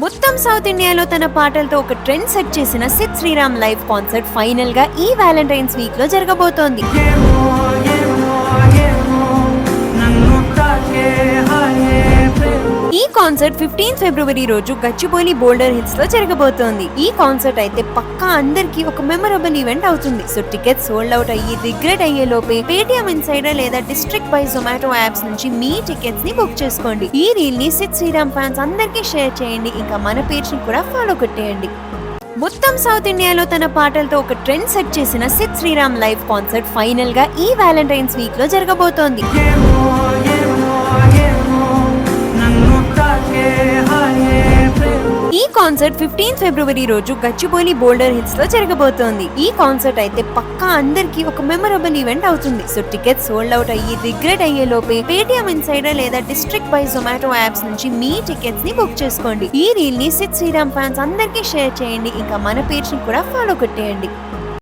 మొత్తం సౌత్ ఇండియాలో తన పాటలతో ఒక ట్రెండ్ సెట్ చేసిన Sid Sriram live concert final గా ఈ వ్యాలంటైన్స్ వీక్ లో జరగబోతోంది. ఈ కాన్సర్ట్ 15 ఫిబ్రవరి రోజు గచ్చిబౌలి బోల్డర్ హిల్స్ లో జరగబోతోంది. ఈ కాన్సర్ట్ అయితే పక్కా అందరికి ఒక మెమరబుల్ ఈవెంట్ అవుతుంది. సో టికెట్స్ సోల్డ్ అవుట్ అయ్యి రిగ్రెట్ అయ్యే లోపే పేటిఎం ఇన్సైడర్ లేదా డిస్ట్రిక్ట్ బై జొమాటో యాప్స్ నుంచి మీ టికెట్స్ ని బుక్ చేసుకోండి. ఈ రీల్ ని సిద్ శ్రీరామ్ ఫ్యాన్స్ అందరికీ షేర్ చేయండి. ఇంకా మన పేజ్ ని కూడా ఫాలో కొట్టేయండి. మొత్తం సౌత్ ఇండియాలో తన పాటలతో ఒక ట్రెండ్ సెట్ చేసిన Sid Sriram live concert final గా ఈ వ్యాలంటైన్స్ వీక్ లో జరగబోతోంది. ఈ కాన్సర్ట్ 15 ఫిబ్రవరి రోజు గచ్చిబౌలి బోల్డర్ హిల్స్ లో జరగబోతోంది. ఈ కాన్సర్ట్ అయితే పక్కా అందరికి ఒక మెమరబుల్ ఈవెంట్ అవుతుంది. సో టికెట్స్ సోల్డ్ అవుట్ అయ్యి రిగ్రెట్ అయ్యే లోపే పేటిఎం ఇన్సైడర్ లేదా డిస్ట్రిక్ట్ బై జొమాటో యాప్స్ నుంచి మీ టికెట్స్ ని బుక్ చేసుకోండి. ఈ రీల్ ని సిద్ శ్రీరామ్ ఫ్యాన్స్ అందరికీ షేర్ చేయండి. ఇంకా మన పేజ్ ని కూడా ఫాలో కొట్టేయండి.